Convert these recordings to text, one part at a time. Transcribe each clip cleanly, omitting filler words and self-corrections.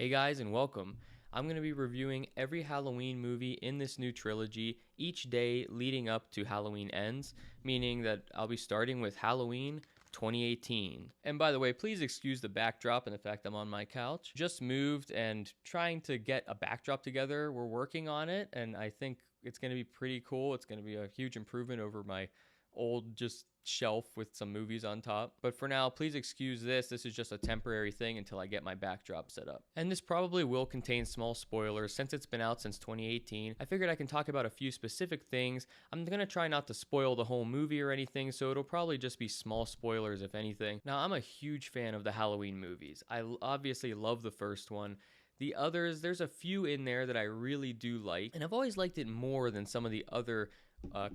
Hey guys, and welcome. I'm going to be reviewing every Halloween movie in this new trilogy each day leading up to Halloween Ends, meaning that I'll be starting with Halloween 2018. And by the way, please excuse the backdrop and the fact I'm on my couch. Just moved and trying to get a backdrop together. We're working on it, and I think it's going to be pretty cool. It's going to be a huge improvement over my old just shelf with some movies on top. But for now, please excuse this. This is just a temporary thing until I get my backdrop set up. And this probably will contain small spoilers since it's been out since 2018. I figured I can talk about a few specific things. I'm gonna try not to spoil the whole movie or anything, so it'll probably just be small spoilers if anything. Now, I'm a huge fan of the Halloween movies. I obviously love the first one. The others, there's a few in there that I really do like, and I've always liked it more than some of the other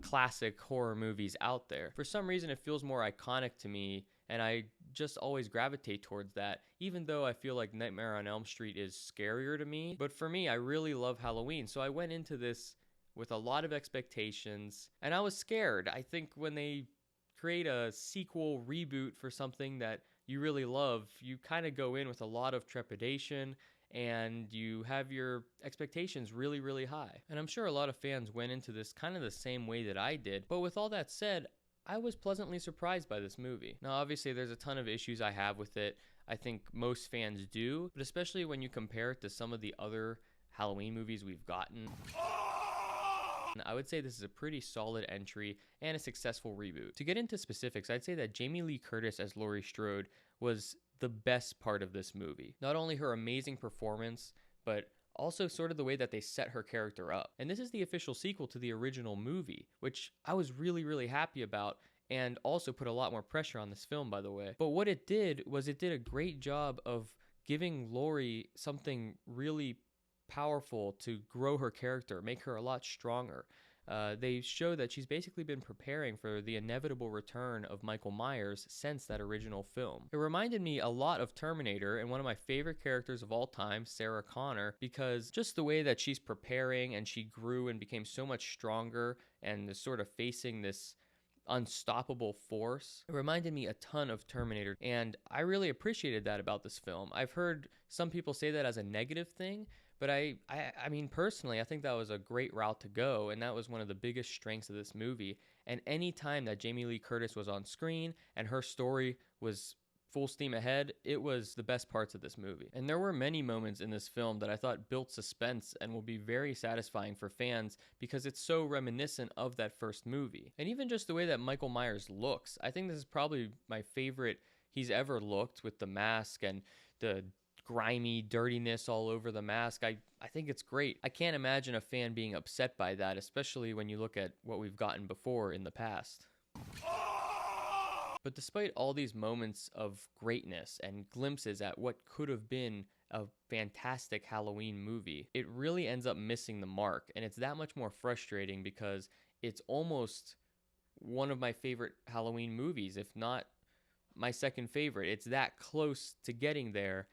classic horror movies out there. For some reason, it feels more iconic to me, and I just always gravitate towards that, even though I feel like Nightmare on Elm Street is scarier to me. But for me, I really love Halloween, so I went into this with a lot of expectations, and I was scared. I think when they create a sequel reboot for something that you really love, you kind of go in with a lot of trepidation, and you have your expectations really, really high. And I'm sure a lot of fans went into this kind of the same way that I did. But with all that said, I was pleasantly surprised by this movie. Now, obviously, there's a ton of issues I have with it. I think most fans do, but especially when you compare it to some of the other Halloween movies we've gotten. I would say this is a pretty solid entry and a successful reboot. To get into specifics, I'd say that Jamie Lee Curtis as Laurie Strode was the best part of this movie. Not only her amazing performance, but also sort of the way that they set her character up. And this is the official sequel to the original movie, which I was really, really happy about, and also put a lot more pressure on this film, by the way. But what it did was it did a great job of giving Laurie something really powerful to grow her character, make her a lot stronger. They show that she's basically been preparing for the inevitable return of Michael Myers since that original film. It reminded me a lot of Terminator and one of my favorite characters of all time, Sarah Connor, because just the way that she's preparing and she grew and became so much stronger and is sort of facing this unstoppable force. It reminded me a ton of Terminator, and I really appreciated that about this film. I've heard some people say that as a negative thing, but I mean, personally, I think that was a great route to go, and that was one of the biggest strengths of this movie. And any time that Jamie Lee Curtis was on screen and her story was full steam ahead, it was the best parts of this movie. And there were many moments in this film that I thought built suspense and will be very satisfying for fans because it's so reminiscent of that first movie. And even just the way that Michael Myers looks, I think this is probably my favorite he's ever looked, with the mask and the grimy dirtiness all over the mask. I think it's great. I can't imagine a fan being upset by that, especially when you look at what we've gotten before in the past. But despite all these moments of greatness and glimpses at what could have been a fantastic Halloween movie, it really ends up missing the mark. And it's that much more frustrating because it's almost one of my favorite Halloween movies, if not my second favorite. It's that close to getting there,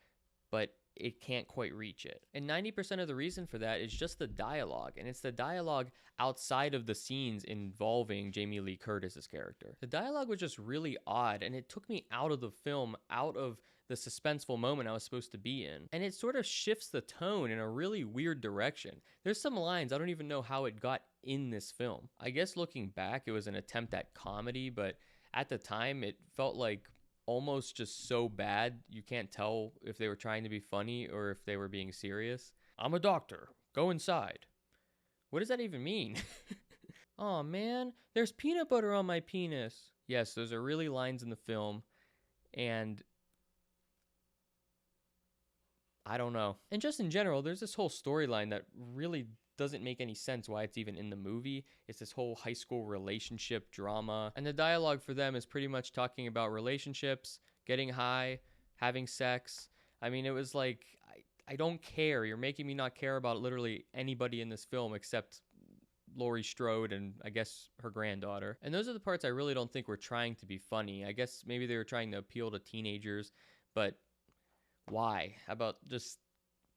but it can't quite reach it. And 90% of the reason for that is just the dialogue, and it's the dialogue outside of the scenes involving Jamie Lee Curtis's character. The dialogue was just really odd, and it took me out of the film, out of the suspenseful moment I was supposed to be in. And it sort of shifts the tone in a really weird direction. There's some lines, I don't even know how it got in this film. I guess looking back, it was an attempt at comedy, but at the time, it felt like almost just so bad you can't tell if they were trying to be funny or if they were being serious. I'm a doctor. Go inside. What does that even mean? Aw, man, there's peanut butter on my penis. Yes, those are really lines in the film, and I don't know. And just in general, there's this whole storyline that really doesn't make any sense why it's even in the movie. It's this whole high school relationship drama, and the dialogue for them is pretty much talking about relationships, getting high, having sex. I mean, it was like, I don't care. You're making me not care about literally anybody in this film except Laurie Strode and I guess her granddaughter. And those are the parts I really don't think were trying to be funny. I guess maybe they were trying to appeal to teenagers, but why? How about just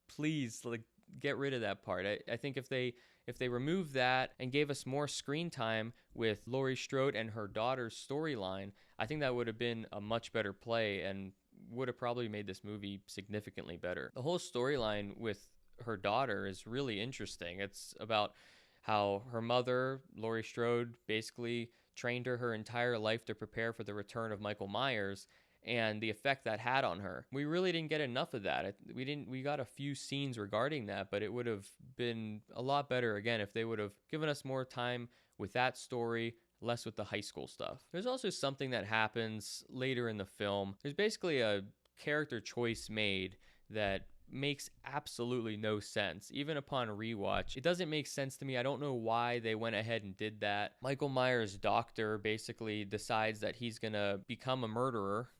please, like, get rid of that part. I think if they removed that and gave us more screen time with Laurie Strode and her daughter's storyline, I think that would have been a much better play and would have probably made this movie significantly better. The whole storyline with her daughter is really interesting. It's about how her mother, Laurie Strode, basically trained her entire life to prepare for the return of Michael Myers and the effect that had on her. We really didn't get enough of that. We got a few scenes regarding that, but it would have been a lot better again if they would have given us more time with that story, less with the high school stuff. There's also something that happens later in the film. There's basically a character choice made that makes absolutely no sense. Even upon rewatch, it doesn't make sense to me. I don't know why they went ahead and did that. Michael Myers' doctor basically decides that he's gonna become a murderer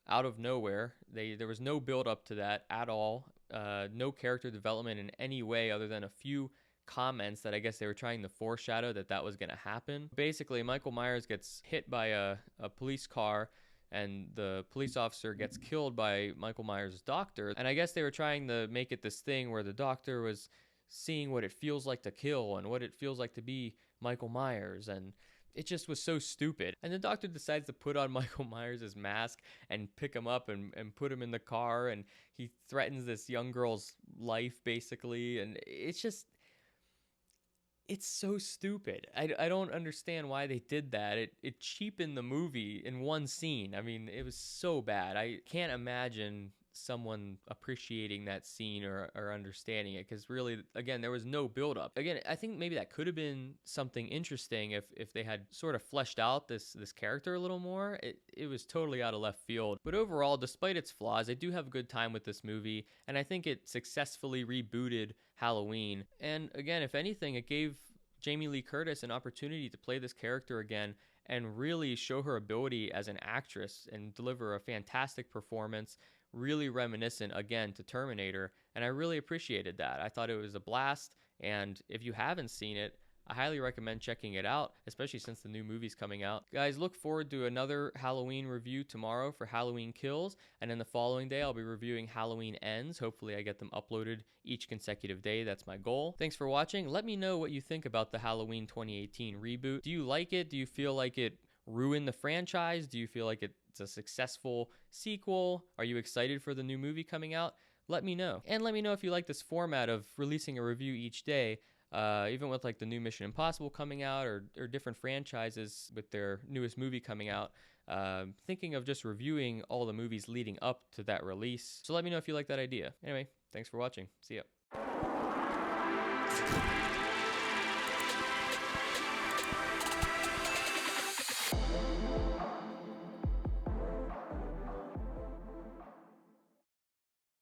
out of nowhere. There was no build up to that at all. No character development in any way other than a few comments that I guess they were trying to foreshadow that was going to happen. Basically, Michael Myers gets hit by a police car, and the police officer gets killed by Michael Myers' doctor. And I guess they were trying to make it this thing where the doctor was seeing what it feels like to kill and what it feels like to be Michael Myers, and it just was so stupid. And the doctor decides to put on Michael Myers' mask and pick him up and put him in the car, and he threatens this young girl's life basically, and it's so stupid. I don't understand why they did that. It cheapened the movie in one scene. I mean, it was so bad. I can't imagine someone appreciating that scene or understanding it, because really, again, there was no build up. Again, I think maybe that could have been something interesting if they had sort of fleshed out this character a little more. It was totally out of left field. But overall, despite its flaws, I do have a good time with this movie, and I think it successfully rebooted Halloween. And again, if anything, it gave Jamie Lee Curtis an opportunity to play this character again and really show her ability as an actress and deliver a fantastic performance, really reminiscent again to Terminator, and I really appreciated that. I thought it was a blast, and if you haven't seen it, I highly recommend checking it out, especially since the new movie's coming out. Guys, look forward to another Halloween review tomorrow for Halloween Kills, and then the following day I'll be reviewing Halloween Ends. Hopefully I get them uploaded each consecutive day. That's my goal. Thanks for watching. Let me know what you think about the Halloween 2018 reboot. Do you like it? Do you feel like it ruined the franchise? Do you feel like it's a successful sequel? Are you excited for the new movie coming out? Let me know. And let me know if you like this format of releasing a review each day, even with like the new Mission Impossible coming out or different franchises with their newest movie coming out. Thinking of just reviewing all the movies leading up to that release. So let me know if you like that idea. Anyway, thanks for watching. See ya.